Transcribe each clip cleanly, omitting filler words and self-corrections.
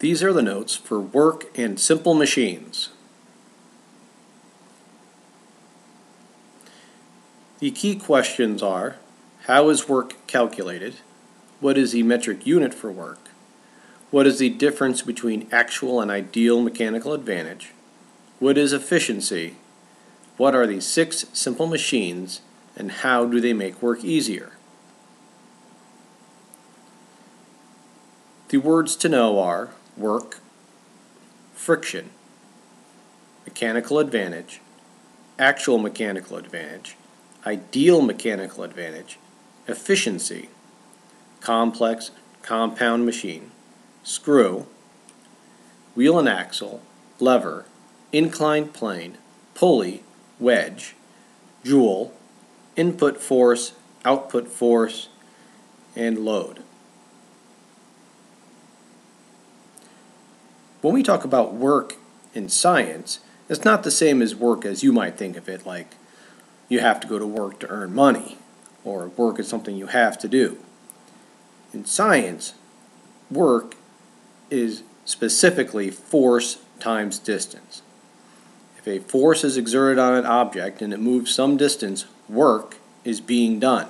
These are the notes for work and simple machines. The key questions are: how is work calculated? What is the metric unit for work? What is the difference between actual and ideal mechanical advantage? What is efficiency? What are the 6 simple machines, and how do they make work easier? The words to know are work, friction, mechanical advantage, actual mechanical advantage, ideal mechanical advantage, efficiency, complex compound machine, screw, wheel and axle, lever, inclined plane, pulley, wedge, joule, input force, output force, and load. When we talk about work in science, it's not the same as work as you might think of it, like you have to go to work to earn money, or work is something you have to do. In science, work is specifically force times distance. If a force is exerted on an object and it moves some distance, work is being done.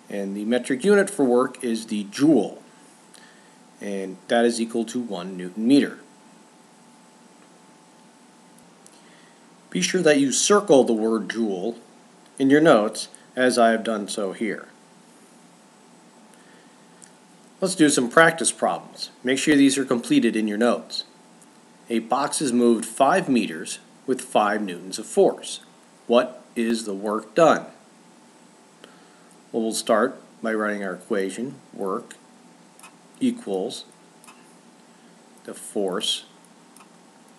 And the metric unit for work is the joule, and that is equal to 1 Newton meter. Be sure that you circle the word joule in your notes, as I have done so here. Let's do some practice problems. Make sure these are completed in your notes. A box is moved 5 meters with 5 newtons of force. What is the work done? Well, we'll start by writing our equation. Work equals the force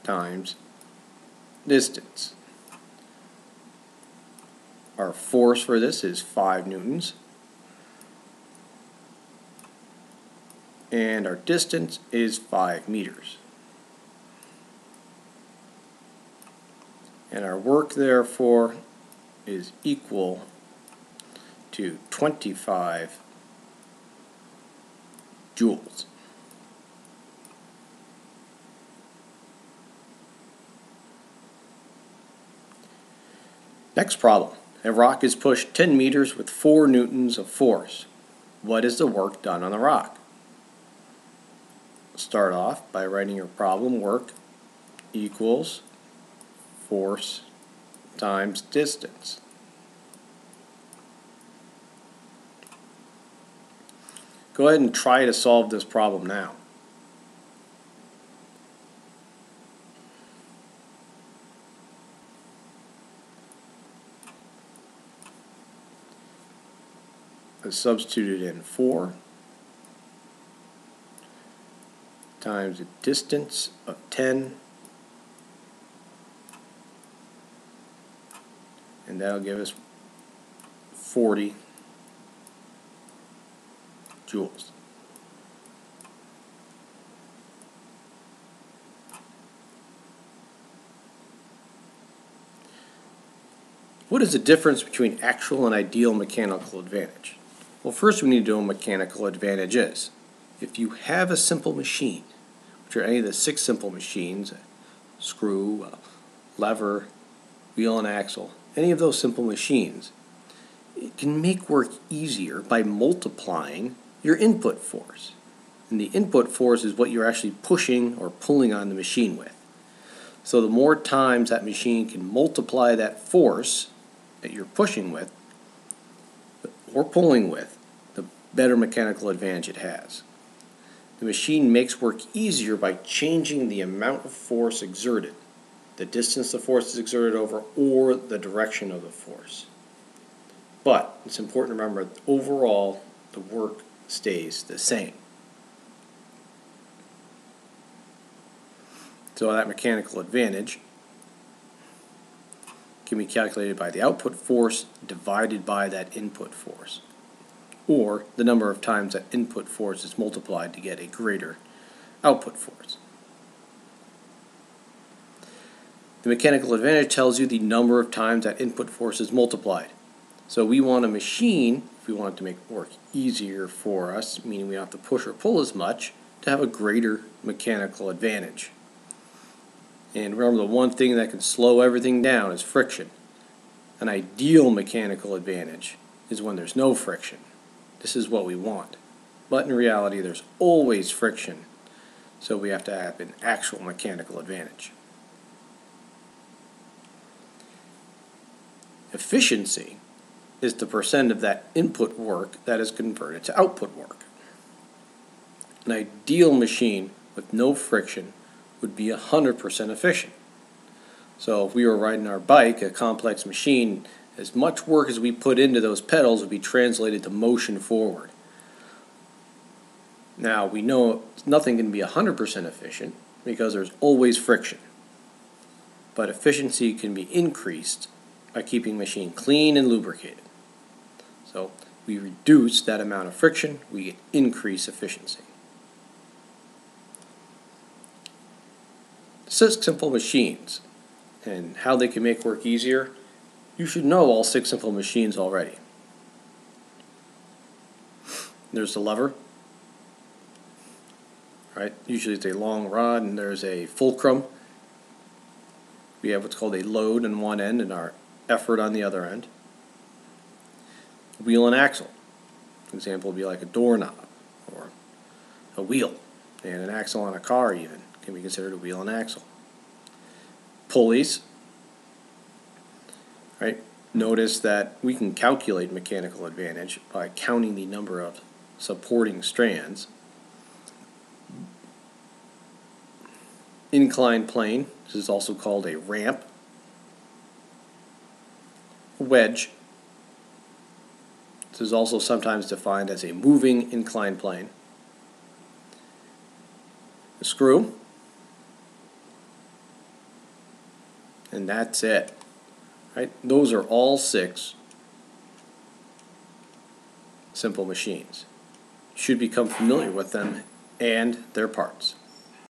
times distance. Our force for this is 5 newtons, and our distance is 5 meters. And our work, therefore, is equal to 25 joules. Next problem. A rock is pushed 10 meters with 4 newtons of force. What is the work done on the rock? Start off by writing your problem. Work equals force times distance. Go ahead and try to solve this problem now. I substituted in 4 times a distance of 10, and that'll give us 40 joules. What is the difference between actual and ideal mechanical advantage? Well, first we need to know what mechanical advantage is. If you have a simple machine, which are any of the 6 simple machines, screw, lever, wheel and axle, any of those simple machines, it can make work easier by multiplying your input force. And the input force is what you're actually pushing or pulling on the machine with. So the more times that machine can multiply that force that you're pushing with or pulling with, the better mechanical advantage it has. The machine makes work easier by changing the amount of force exerted, the distance the force is exerted over, or the direction of the force. But it's important to remember that overall the work stays the same. So that mechanical advantage can be calculated by the output force divided by that input force, or the number of times that input force is multiplied to get a greater output force. The mechanical advantage tells you the number of times that input force is multiplied. So we want a machine, if we want it to make work easier for us, meaning we don't have to push or pull as much, to have a greater mechanical advantage. And remember, the one thing that can slow everything down is friction. An ideal mechanical advantage is when there's no friction. This is what we want. But in reality, there's always friction, so we have to have an actual mechanical advantage. Efficiency is the percent of that input work that is converted to output work. An ideal machine with no friction would be 100% efficient. So if we were riding our bike, a complex machine, as much work as we put into those pedals would be translated to motion forward. Now, we know nothing can be 100% efficient because there's always friction. But efficiency can be increased by keeping the machine clean and lubricated. So we reduce that amount of friction, we get increased efficiency. 6 simple machines and how they can make work easier. You should know all 6 simple machines already. There's the lever. Right? Usually it's a long rod and there's a fulcrum. We have what's called a load on one end and our effort on the other end. Wheel and axle. An example would be like a doorknob or a wheel, and an axle on a car even can be considered a wheel and axle. Pulleys. Right? Notice that we can calculate mechanical advantage by counting the number of supporting strands. Inclined plane, this is also called a ramp. Wedge, this is also sometimes defined as a moving inclined plane. A screw, and that's it. Right? Those are all 6 simple machines. You should become familiar with them and their parts.